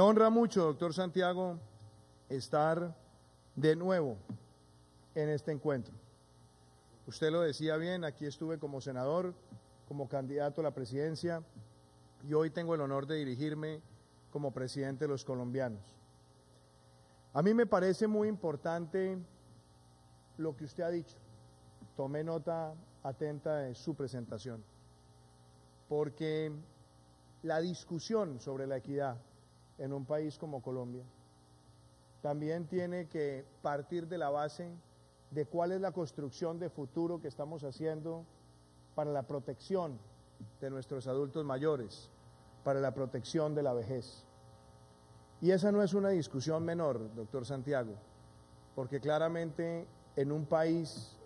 honra mucho, doctor Santiago, estar de nuevo en este encuentro. Usted lo decía bien, aquí estuve como senador, como candidato a la presidencia, y hoy tengo el honor de dirigirme como presidente de los colombianos. A mí me parece muy importante lo que usted ha dicho. Tomé nota atenta de su presentación, porque la discusión sobre la equidad en un país como Colombia también tiene que partir de la base de cuál es la construcción de futuro que estamos haciendo para la protección de nuestros adultos mayores, para la protección de la vejez. Y esa no es una discusión menor, doctor Santiago, porque claramente en un país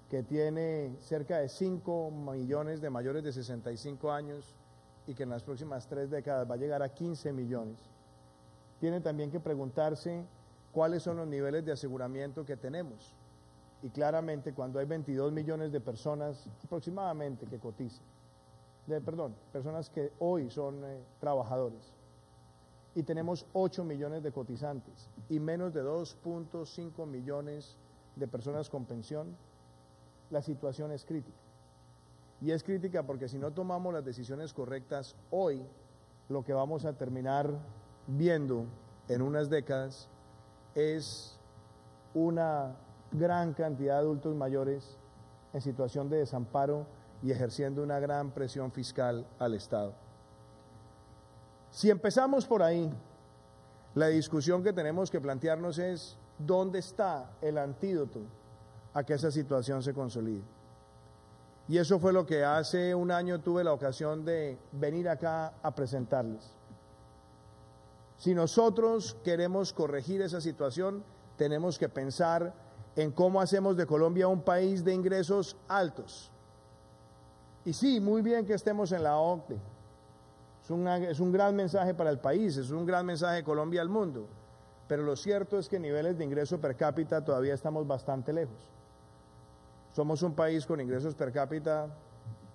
que tiene cerca de 5 millones de mayores de 65 años y que en las próximas 3 décadas va a llegar a 15 millones, tiene también que preguntarse cuáles son los niveles de aseguramiento que tenemos. Y claramente cuando hay 22 millones de personas aproximadamente que cotizan, personas que hoy son trabajadores, y tenemos 8 millones de cotizantes y menos de 2.5 millones de personas con pensión, la situación es crítica. Y es crítica porque si no tomamos las decisiones correctas hoy, lo que vamos a terminar viendo en unas décadas es una gran cantidad de adultos mayores en situación de desamparo y ejerciendo una gran presión fiscal al Estado. Si empezamos por ahí, la discusión que tenemos que plantearnos es ¿dónde está el antídoto a que esa situación se consolide? Y eso fue lo que hace un año tuve la ocasión de venir acá a presentarles. Si nosotros queremos corregir esa situación, tenemos que pensar en cómo hacemos de Colombia un país de ingresos altos. Y sí, muy bien que estemos en la OCDE. Es un gran mensaje para el país, es un gran mensaje de Colombia al mundo. Pero lo cierto es que en niveles de ingreso per cápita todavía estamos bastante lejos. Somos un país con ingresos per cápita,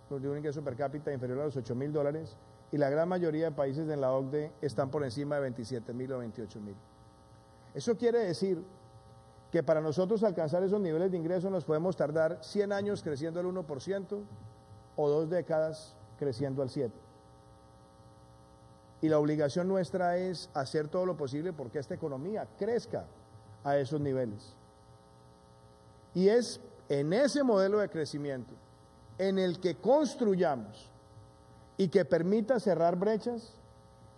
de un ingreso per cápita inferior a los $8.000 y la gran mayoría de países de la OCDE están por encima de 27.000 o 28.000. Eso quiere decir que para nosotros alcanzar esos niveles de ingreso nos podemos tardar 100 años creciendo al 1% o 2 décadas creciendo al 7%. Y la obligación nuestra es hacer todo lo posible porque esta economía crezca a esos niveles. Y es en ese modelo de crecimiento en el que construyamos y que permita cerrar brechas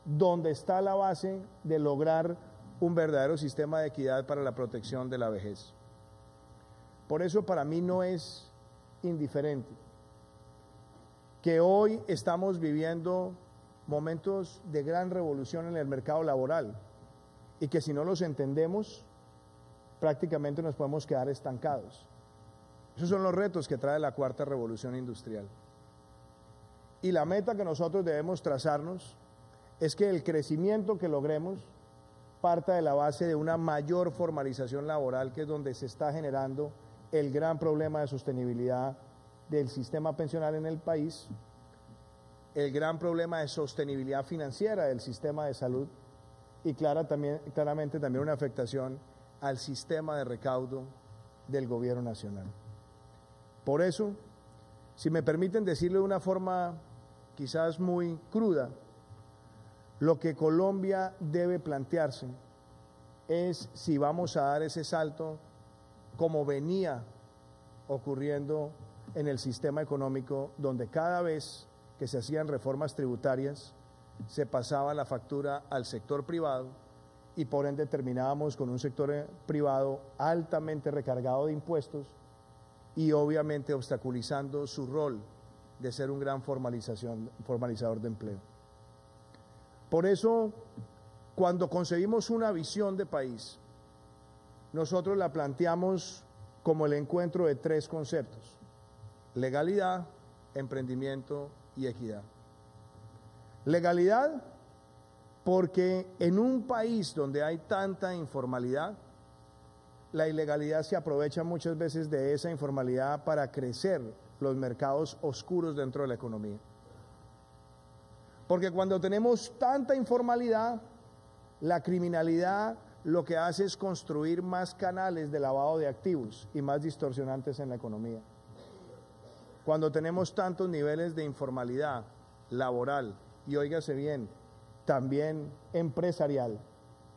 donde está la base de lograr un verdadero sistema de equidad para la protección de la vejez. Por eso para mí no es indiferente que hoy estamos viviendo momentos de gran revolución en el mercado laboral y que si no los entendemos prácticamente nos podemos quedar estancados. Esos son los retos que trae la cuarta revolución industrial. Y la meta que nosotros debemos trazarnos es que el crecimiento que logremos parta de la base de una mayor formalización laboral, que es donde se está generando el gran problema de sostenibilidad del sistema pensional en el país, el gran problema de sostenibilidad financiera del sistema de salud y claramente también una afectación al sistema de recaudo del gobierno nacional. Por eso, si me permiten decirlo de una forma quizás muy cruda, lo que Colombia debe plantearse es si vamos a dar ese salto como venía ocurriendo en el sistema económico, donde cada vez que se hacían reformas tributarias se pasaba la factura al sector privado y por ende terminábamos con un sector privado altamente recargado de impuestos y obviamente obstaculizando su rol de ser un gran formalizador de empleo. Por eso, cuando concebimos una visión de país, nosotros la planteamos como el encuentro de 3 conceptos: legalidad, emprendimiento y equidad. Legalidad, porque en un país donde hay tanta informalidad, la ilegalidad se aprovecha muchas veces de esa informalidad para crecer los mercados oscuros dentro de la economía. Porque cuando tenemos tanta informalidad, La criminalidad lo que hace es construir más canales de lavado de activos y más distorsionantes en la economía. Cuando tenemos tantos niveles de informalidad laboral, y óigase bien, también empresarial,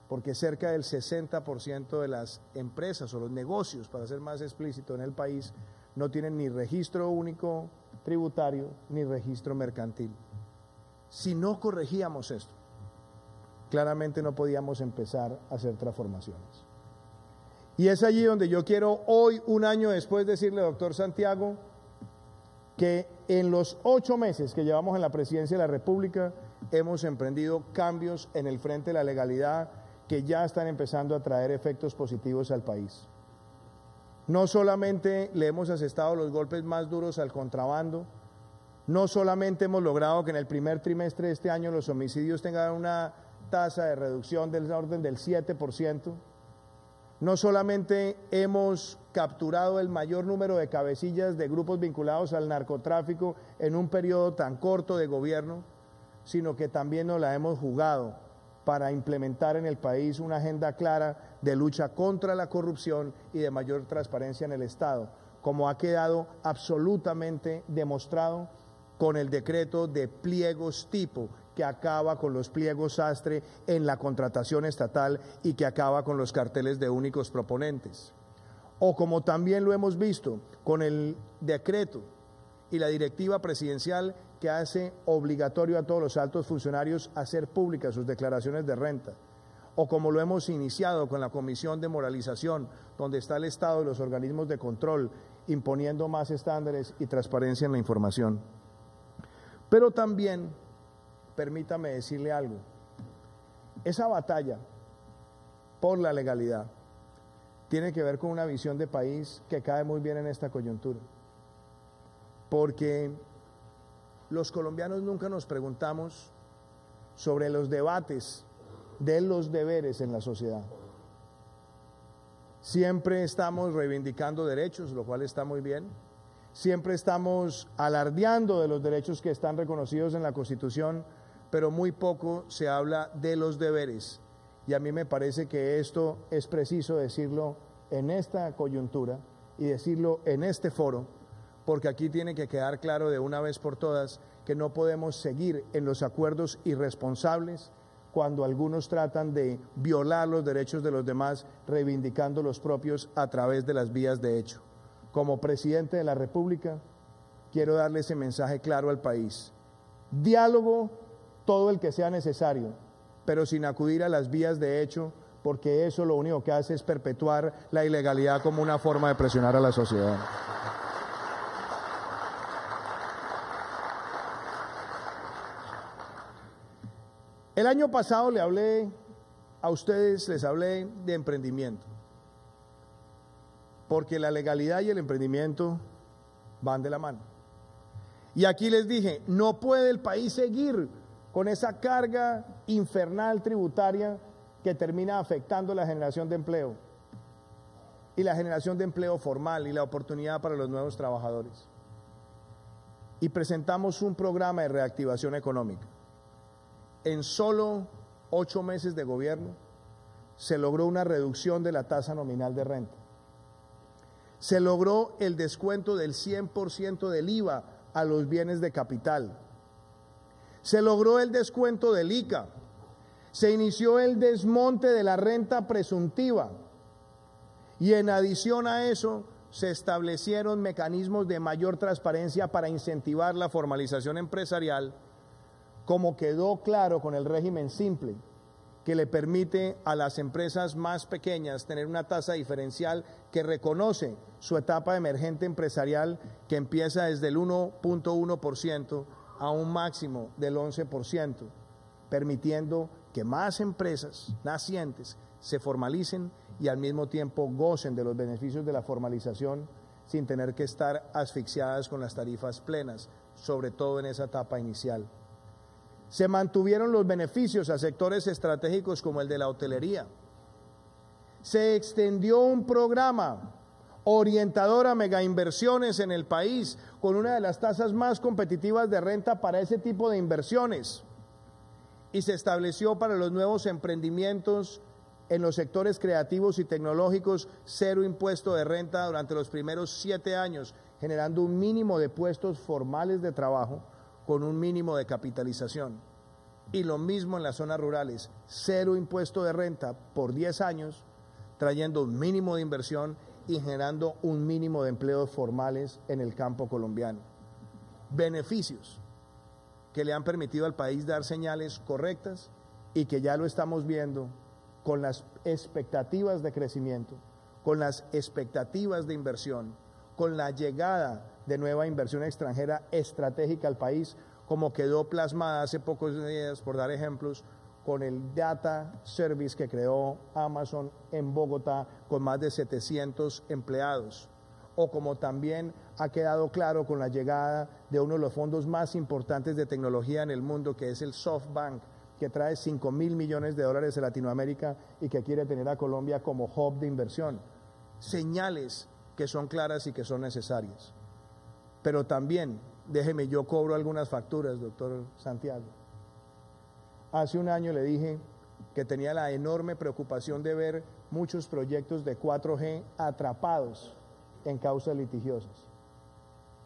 porque cerca del 60% de las empresas o los negocios, para ser más explícito, en el país no tienen ni registro único tributario ni registro mercantil. Si no corregíamos esto, claramente no podíamos empezar a hacer transformaciones. Y es allí donde yo quiero hoy, un año después, decirle, doctor Santiago, que en los 8 meses que llevamos en la presidencia de la República hemos emprendido cambios en el frente de la legalidad que ya están empezando a traer efectos positivos al país. No solamente le hemos asestado los golpes más duros al contrabando, no solamente hemos logrado que en el primer trimestre de este año los homicidios tengan una tasa de reducción del orden del 7%, no solamente hemos capturado el mayor número de cabecillas de grupos vinculados al narcotráfico en un periodo tan corto de gobierno, sino que también nos la hemos jugado para implementar en el país una agenda clara de lucha contra la corrupción y de mayor transparencia en el Estado, como ha quedado absolutamente demostrado con el decreto de pliegos tipo, que acaba con los pliegos sastre en la contratación estatal y que acaba con los carteles de únicos proponentes. O como también lo hemos visto con el decreto y la directiva presidencial que hace obligatorio a todos los altos funcionarios hacer públicas sus declaraciones de renta. O como lo hemos iniciado con la Comisión de Moralización, donde está el Estado y los organismos de control imponiendo más estándares y transparencia en la información. Pero también, permítame decirle algo, esa batalla por la legalidad tiene que ver con una visión de país que cae muy bien en esta coyuntura, porque los colombianos nunca nos preguntamos sobre los debates de los deberes en la sociedad. Siempre estamos reivindicando derechos, lo cual está muy bien. Siempre estamos alardeando de los derechos que están reconocidos en la Constitución, pero muy poco se habla de los deberes. Y a mí me parece que esto es preciso decirlo en esta coyuntura y decirlo en este foro, porque aquí tiene que quedar claro de una vez por todas que no podemos seguir en los acuerdos irresponsables cuando algunos tratan de violar los derechos de los demás, reivindicando los propios a través de las vías de hecho. Como presidente de la República, quiero darle ese mensaje claro al país. Diálogo todo el que sea necesario, pero sin acudir a las vías de hecho, porque eso lo único que hace es perpetuar la ilegalidad como una forma de presionar a la sociedad. El año pasado les hablé de emprendimiento, porque la legalidad y el emprendimiento van de la mano. Y aquí les dije, no puede el país seguir con esa carga infernal tributaria que termina afectando la generación de empleo y la generación de empleo formal y la oportunidad para los nuevos trabajadores. Y presentamos un programa de reactivación económica. En solo 8 meses de gobierno se logró una reducción de la tasa nominal de renta. Se logró el descuento del 100% del IVA a los bienes de capital. Se logró el descuento del ICA. Se inició el desmonte de la renta presuntiva. Y en adición a eso, se establecieron mecanismos de mayor transparencia para incentivar la formalización empresarial, como quedó claro con el régimen simple, que le permite a las empresas más pequeñas tener una tasa diferencial que reconoce su etapa emergente empresarial, que empieza desde el 1.1% a un máximo del 11%, permitiendo que más empresas nacientes se formalicen y al mismo tiempo gocen de los beneficios de la formalización sin tener que estar asfixiadas con las tarifas plenas, sobre todo en esa etapa inicial. Se mantuvieron los beneficios a sectores estratégicos como el de la hotelería. Se extendió un programa orientador a megainversiones en el país con una de las tasas más competitivas de renta para ese tipo de inversiones. y se estableció para los nuevos emprendimientos en los sectores creativos y tecnológicos cero impuesto de renta durante los primeros 7 años, generando un mínimo de puestos formales de trabajo con un mínimo de capitalización. Y lo mismo en las zonas rurales, cero impuesto de renta por 10 años, trayendo un mínimo de inversión y generando un mínimo de empleos formales en el campo colombiano. Beneficios que le han permitido al país dar señales correctas y que ya lo estamos viendo con las expectativas de crecimiento, con las expectativas de inversión, con la llegada de nueva inversión extranjera estratégica al país, como quedó plasmada hace pocos días, por dar ejemplos, con el Data Service que creó Amazon en Bogotá con más de 700 empleados, o como también ha quedado claro con la llegada de uno de los fondos más importantes de tecnología en el mundo, que es el SoftBank, que trae $5.000 millones de Latinoamérica y que quiere tener a Colombia como hub de inversión. Señales que son claras y que son necesarias. Pero también, déjeme, yo cobro algunas facturas, doctor Santiago. Hace un año le dije que tenía la enorme preocupación de ver muchos proyectos de 4G atrapados en causas litigiosas.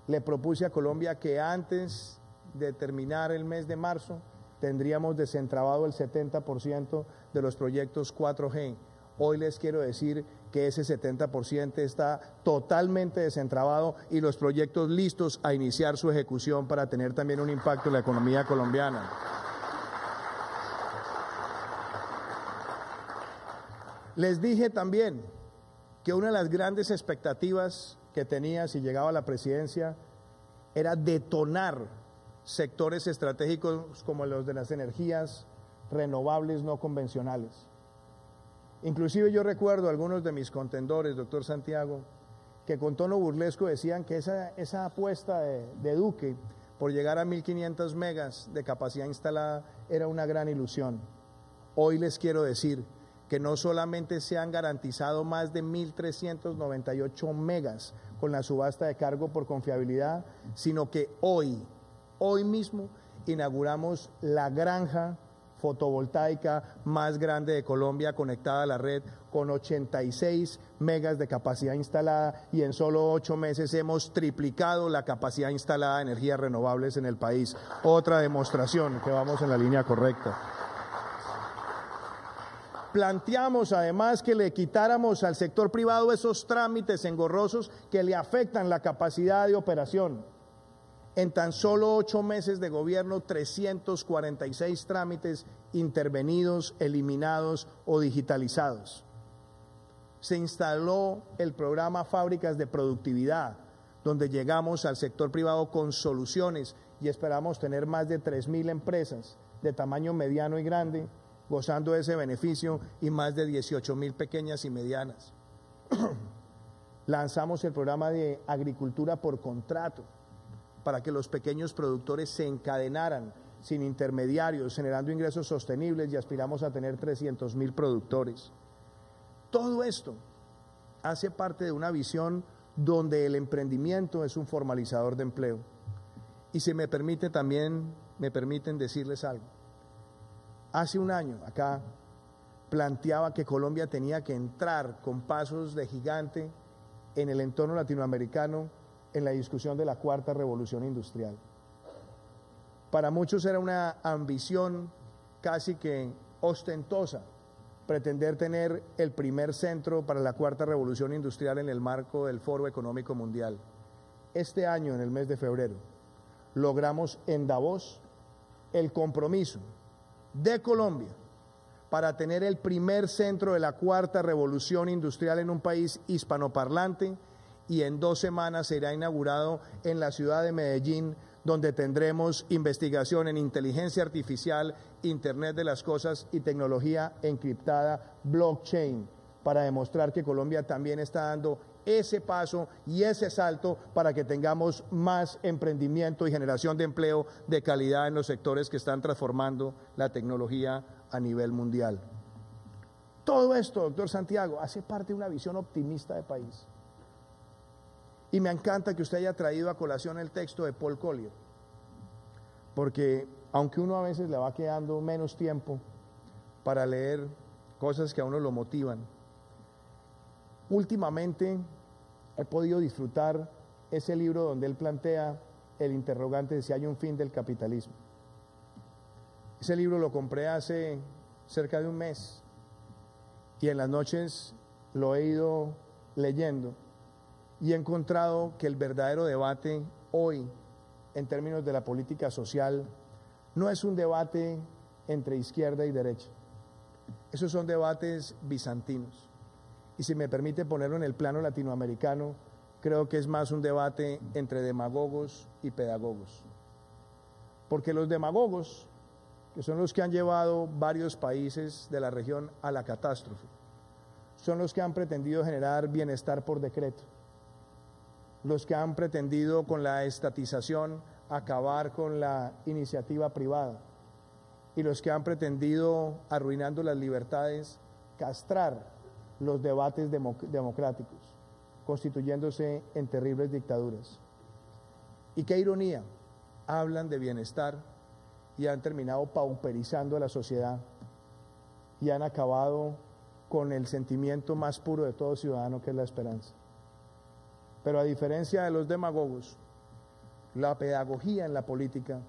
Le propuse a Colombia que antes de terminar el mes de marzo tendríamos desentrabado el 70% de los proyectos 4G. Hoy les quiero decir que ese 70% está totalmente desentrabado y los proyectos listos a iniciar su ejecución para tener también un impacto en la economía colombiana. Les dije también que una de las grandes expectativas que tenía si llegaba a la presidencia era detonar sectores estratégicos como los de las energías renovables no convencionales. Inclusive yo recuerdo a algunos de mis contendores, doctor Santiago, que con tono burlesco decían que esa apuesta de Duque por llegar a 1.500 megas de capacidad instalada era una gran ilusión. Hoy les quiero decir que no solamente se han garantizado más de 1.398 megas con la subasta de cargo por confiabilidad, sino que hoy mismo inauguramos la granja fotovoltaica más grande de Colombia conectada a la red con 86 megas de capacidad instalada y en solo 8 meses hemos triplicado la capacidad instalada de energías renovables en el país. Otra demostración que vamos en la línea correcta. Planteamos además que le quitáramos al sector privado esos trámites engorrosos que le afectan la capacidad de operación. En tan solo 8 meses de gobierno, 346 trámites intervenidos, eliminados o digitalizados. Se instaló el programa Fábricas de Productividad, donde llegamos al sector privado con soluciones y esperamos tener más de 3.000 empresas de tamaño mediano y grande gozando de ese beneficio y más de 18.000 pequeñas y medianas. Lanzamos el programa de agricultura por contrato para que los pequeños productores se encadenaran sin intermediarios, generando ingresos sostenibles y aspiramos a tener 300.000 productores. Todo esto hace parte de una visión donde el emprendimiento es un formalizador de empleo. Y si me permite también, me permiten decirles algo. Hace un año acá planteaba que Colombia tenía que entrar con pasos de gigante en el entorno latinoamericano en la discusión de la cuarta revolución industrial. Para muchos era una ambición casi que ostentosa pretender tener el primer centro para la cuarta revolución industrial en el marco del Foro Económico Mundial. Este año, en el mes de febrero, logramos en Davos el compromiso de Colombia para tener el primer centro de la cuarta revolución industrial en un país hispanoparlante y en 2 semanas será inaugurado en la ciudad de Medellín, donde tendremos investigación en inteligencia artificial, Internet de las cosas y tecnología encriptada, blockchain, para demostrar que Colombia también está dando ese paso y ese salto para que tengamos más emprendimiento y generación de empleo de calidad en los sectores que están transformando la tecnología a nivel mundial. Todo esto, doctor Santiago, hace parte de una visión optimista de país. Y me encanta que usted haya traído a colación el texto de Paul Collier, porque aunque uno a veces le va quedando menos tiempo para leer cosas que a uno lo motivan, últimamente he podido disfrutar ese libro donde él plantea el interrogante de si hay un fin del capitalismo. Ese libro lo compré hace cerca de un mes y en las noches lo he ido leyendo y he encontrado que el verdadero debate hoy en términos de la política social no es un debate entre izquierda y derecha. Esos son debates bizantinos. Y si me permite ponerlo en el plano latinoamericano, creo que es más un debate entre demagogos y pedagogos. Porque los demagogos, que son los que han llevado varios países de la región a la catástrofe, son los que han pretendido generar bienestar por decreto, los que han pretendido con la estatización acabar con la iniciativa privada y los que han pretendido, arruinando las libertades, castrar los debates democráticos, constituyéndose en terribles dictaduras. Y qué ironía, hablan de bienestar y han terminado pauperizando a la sociedad y han acabado con el sentimiento más puro de todo ciudadano, que es la esperanza. Pero a diferencia de los demagogos, la pedagogía en la política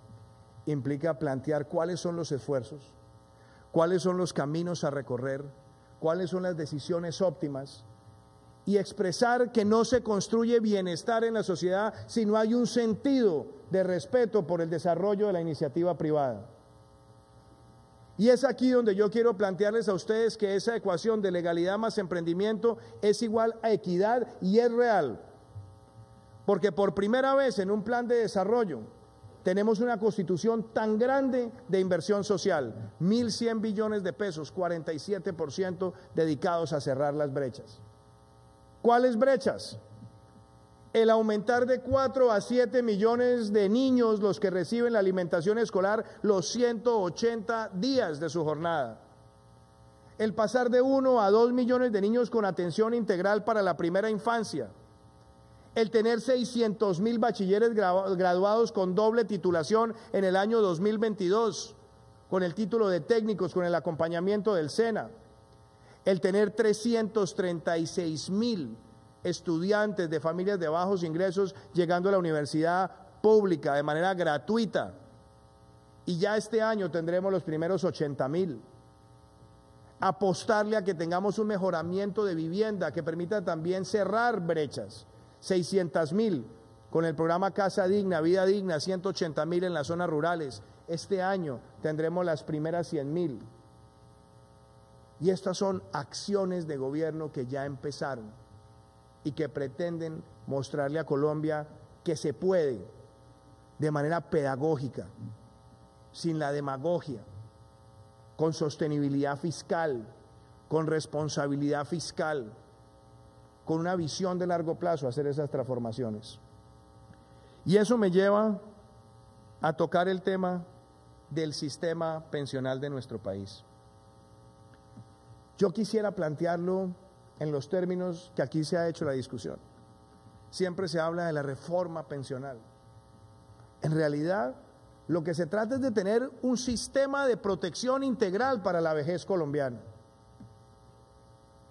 implica plantear cuáles son los esfuerzos, cuáles son los caminos a recorrer, cuáles son las decisiones óptimas y expresar que no se construye bienestar en la sociedad si no hay un sentido de respeto por el desarrollo de la iniciativa privada. Y es aquí donde yo quiero plantearles a ustedes que esa ecuación de legalidad más emprendimiento es igual a equidad y es real. Porque por primera vez en un plan de desarrollo tenemos una constitución tan grande de inversión social, 1.100 billones de pesos, 47% dedicados a cerrar las brechas. ¿Cuáles brechas? El aumentar de 4 a 7 millones de niños los que reciben la alimentación escolar los 180 días de su jornada. El pasar de 1 a 2 millones de niños con atención integral para la primera infancia. El tener 600,000 bachilleres graduados con doble titulación en el año 2022, con el título de técnicos, con el acompañamiento del SENA. El tener 336,000 estudiantes de familias de bajos ingresos llegando a la universidad pública de manera gratuita. Y ya este año tendremos los primeros 80,000. Apostarle a que tengamos un mejoramiento de vivienda que permita también cerrar brechas. 600,000 con el programa Casa Digna, Vida Digna, 180,000 en las zonas rurales. Este año tendremos las primeras 100,000. Y estas son acciones de gobierno que ya empezaron y que pretenden mostrarle a Colombia que se puede de manera pedagógica, sin la demagogia, con sostenibilidad fiscal, con responsabilidad fiscal, con una visión de largo plazo, hacer esas transformaciones. Y eso me lleva a tocar el tema del sistema pensional de nuestro país. Yo quisiera plantearlo en los términos que aquí se ha hecho la discusión. Siempre se habla de la reforma pensional. En realidad, lo que se trata es de tener un sistema de protección integral para la vejez colombiana.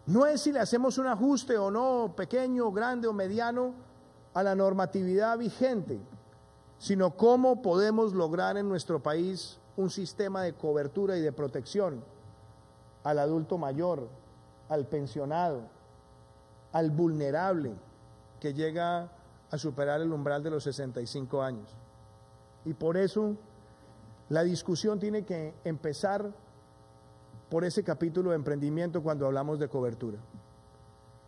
No es si le hacemos un ajuste o no, pequeño, grande o mediano, a la normatividad vigente, sino cómo podemos lograr en nuestro país un sistema de cobertura y de protección al adulto mayor, al pensionado, al vulnerable que llega a superar el umbral de los 65 años. Y por eso la discusión tiene que empezar por ese capítulo de emprendimiento cuando hablamos de cobertura.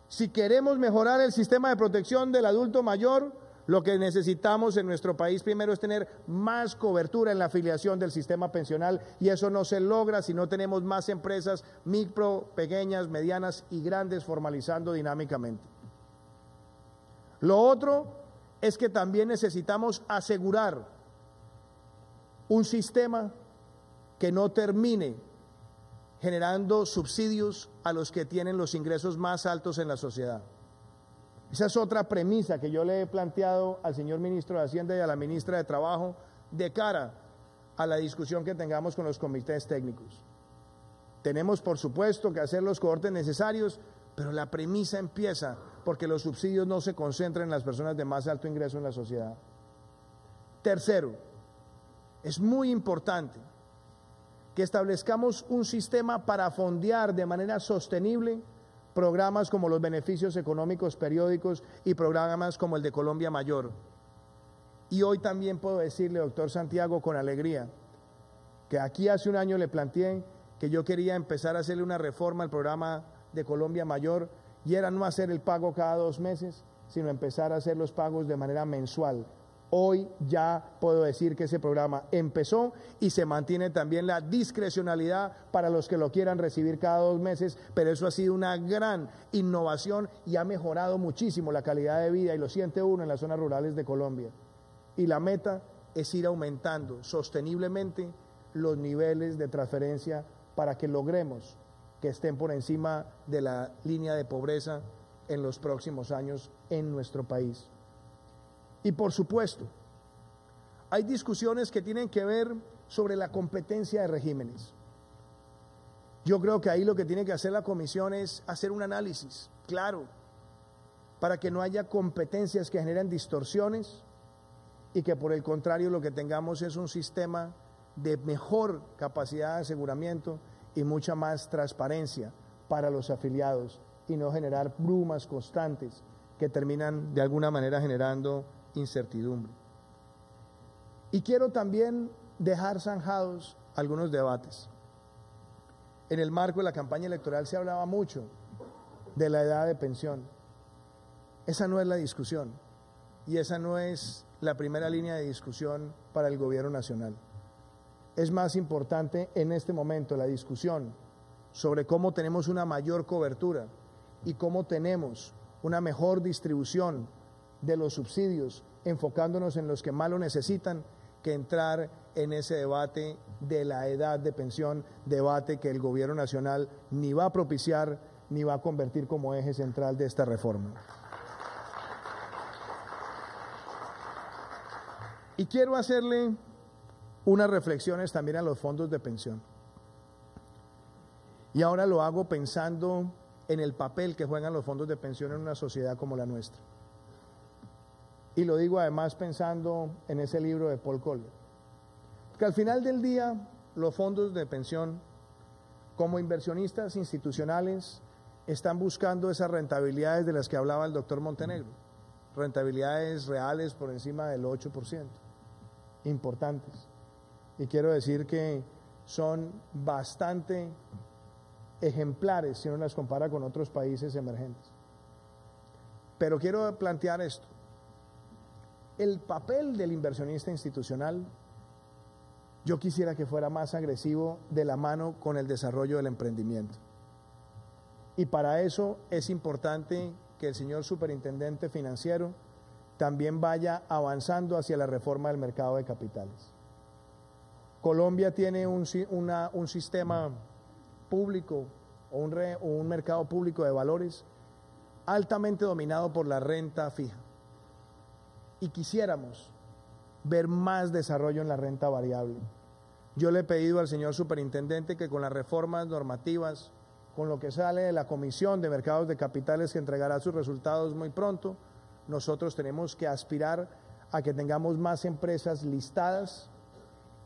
Si queremos mejorar el sistema de protección del adulto mayor, lo que necesitamos en nuestro país primero es tener más cobertura en la afiliación del sistema pensional, y eso no se logra si no tenemos más empresas micro, pequeñas, medianas y grandes formalizando dinámicamente. Lo otro es que también necesitamos asegurar un sistema que no termine generando subsidios a los que tienen los ingresos más altos en la sociedad. Esa es otra premisa que yo le he planteado al señor ministro de Hacienda y a la ministra de Trabajo de cara a la discusión que tengamos con los comités técnicos. Tenemos, por supuesto, que hacer los cohortes necesarios, pero la premisa empieza porque los subsidios no se concentran en las personas de más alto ingreso en la sociedad. Tercero, es muy importante que establezcamos un sistema para fondear de manera sostenible programas como los beneficios económicos periódicos y programas como el de Colombia Mayor. Y hoy también puedo decirle, doctor Santiago, con alegría, que aquí hace un año le planteé que yo quería empezar a hacerle una reforma al programa de Colombia Mayor, y era no hacer el pago cada 2 meses, sino empezar a hacer los pagos de manera mensual. Hoy ya puedo decir que ese programa empezó y se mantiene también la discrecionalidad para los que lo quieran recibir cada 2 meses, pero eso ha sido una gran innovación y ha mejorado muchísimo la calidad de vida, y lo siente uno en las zonas rurales de Colombia. Y la meta es ir aumentando sosteniblemente los niveles de transferencia para que logremos que estén por encima de la línea de pobreza en los próximos años en nuestro país. Y por supuesto, hay discusiones que tienen que ver sobre la competencia de regímenes. Yo creo que ahí lo que tiene que hacer la comisión es hacer un análisis claro para que no haya competencias que generen distorsiones y que por el contrario lo que tengamos es un sistema de mejor capacidad de aseguramiento y mucha más transparencia para los afiliados y no generar brumas constantes que terminan de alguna manera generando incertidumbre. Y quiero también dejar zanjados algunos debates. En el marco de la campaña electoral se hablaba mucho de la edad de pensión. Esa no es la discusión y esa no es la primera línea de discusión para el gobierno nacional. Es más importante en este momento la discusión sobre cómo tenemos una mayor cobertura y cómo tenemos una mejor distribución de los subsidios, enfocándonos en los que más lo necesitan, que entrar en ese debate de la edad de pensión, debate que el gobierno nacional ni va a propiciar ni va a convertir como eje central de esta reforma. Y quiero hacerle unas reflexiones también a los fondos de pensión. Y ahora lo hago pensando en el papel que juegan los fondos de pensión en una sociedad como la nuestra. Y lo digo además pensando en ese libro de Paul Collier. Que al final del día, los fondos de pensión, como inversionistas institucionales, están buscando esas rentabilidades de las que hablaba el doctor Montenegro. Rentabilidades reales por encima del 8%. Importantes. Y quiero decir que son bastante ejemplares si uno las compara con otros países emergentes. Pero quiero plantear esto. El papel del inversionista institucional, yo quisiera que fuera más agresivo de la mano con el desarrollo del emprendimiento. Y para eso es importante que el señor superintendente financiero también vaya avanzando hacia la reforma del mercado de capitales. Colombia tiene un sistema público o un mercado público de valores altamente dominado por la renta fija. Y quisiéramos ver más desarrollo en la renta variable. Yo le he pedido al señor superintendente que con las reformas normativas, con lo que sale de la Comisión de Mercados de Capitales que entregará sus resultados muy pronto, nosotros tenemos que aspirar a que tengamos más empresas listadas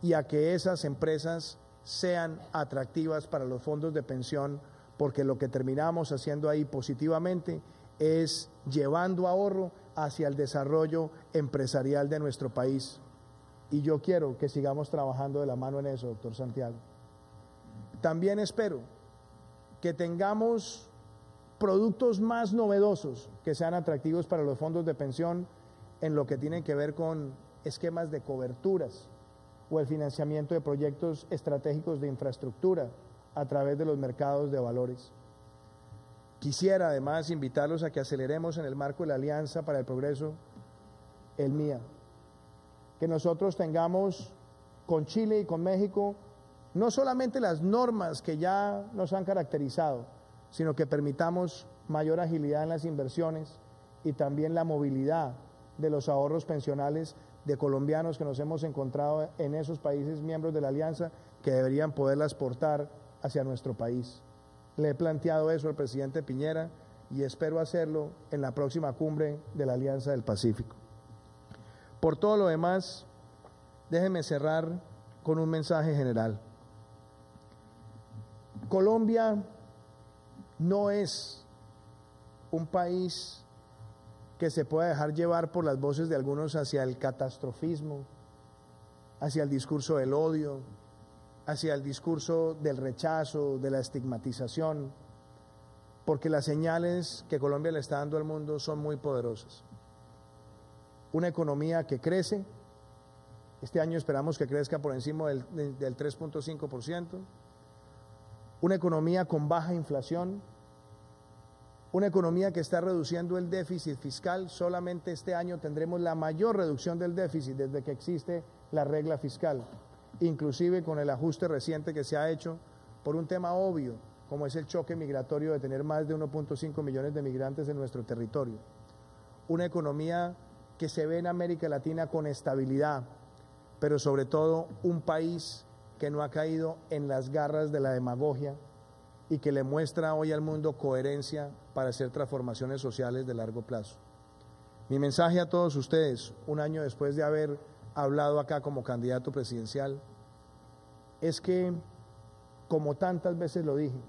y a que esas empresas sean atractivas para los fondos de pensión, porque lo que terminamos haciendo ahí positivamente es llevando ahorro hacia el desarrollo empresarial de nuestro país. Y yo quiero que sigamos trabajando de la mano en eso, doctor Santiago. También espero que tengamos productos más novedosos que sean atractivos para los fondos de pensión en lo que tiene que ver con esquemas de coberturas o el financiamiento de proyectos estratégicos de infraestructura a través de los mercados de valores. Quisiera además invitarlos a que aceleremos en el marco de la Alianza para el Progreso, el MIA, que nosotros tengamos con Chile y con México no solamente las normas que ya nos han caracterizado, sino que permitamos mayor agilidad en las inversiones y también la movilidad de los ahorros pensionales de colombianos que nos hemos encontrado en esos países miembros de la alianza que deberían poderlas exportar hacia nuestro país. Le he planteado eso al presidente Piñera y espero hacerlo en la próxima cumbre de la Alianza del Pacífico. Por todo lo demás, déjenme cerrar con un mensaje general. Colombia no es un país que se pueda dejar llevar por las voces de algunos hacia el catastrofismo, hacia el discurso del odio, hacia el discurso del rechazo, de la estigmatización, porque las señales que Colombia le está dando al mundo son muy poderosas. Una economía que crece, este año esperamos que crezca por encima del 3.5%, una economía con baja inflación, una economía que está reduciendo el déficit fiscal. Solamente este año tendremos la mayor reducción del déficit desde que existe la regla fiscal, inclusive con el ajuste reciente que se ha hecho por un tema obvio, como es el choque migratorio de tener más de 1.5 millones de migrantes en nuestro territorio. Una economía que se ve en América Latina con estabilidad, pero sobre todo un país que no ha caído en las garras de la demagogia y que le muestra hoy al mundo coherencia para hacer transformaciones sociales de largo plazo. Mi mensaje a todos ustedes, un año después de haber hablado acá como candidato presidencial, es que, como tantas veces lo dije,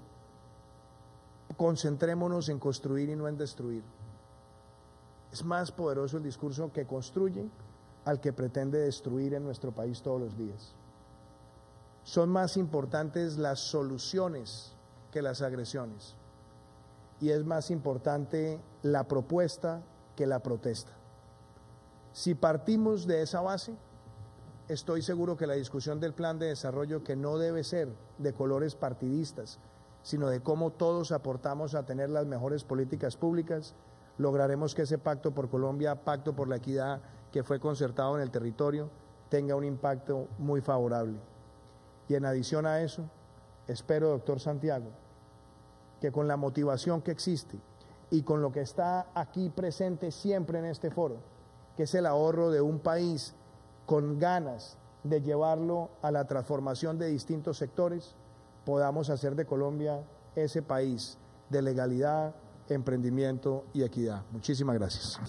concentrémonos en construir y no en destruir. Es más poderoso el discurso que construye al que pretende destruir en nuestro país todos los días. Son más importantes las soluciones que las agresiones. Y es más importante la propuesta que la protesta. Si partimos de esa base, estoy seguro que la discusión del plan de desarrollo, que no debe ser de colores partidistas, sino de cómo todos aportamos a tener las mejores políticas públicas, lograremos que ese Pacto por Colombia, Pacto por la Equidad que fue concertado en el territorio, tenga un impacto muy favorable. Y en adición a eso, espero, doctor Santiago, que con la motivación que existe y con lo que está aquí presente siempre en este foro, que es el ahorro de un país con ganas de llevarlo a la transformación de distintos sectores, podamos hacer de Colombia ese país de legalidad, emprendimiento y equidad. Muchísimas gracias.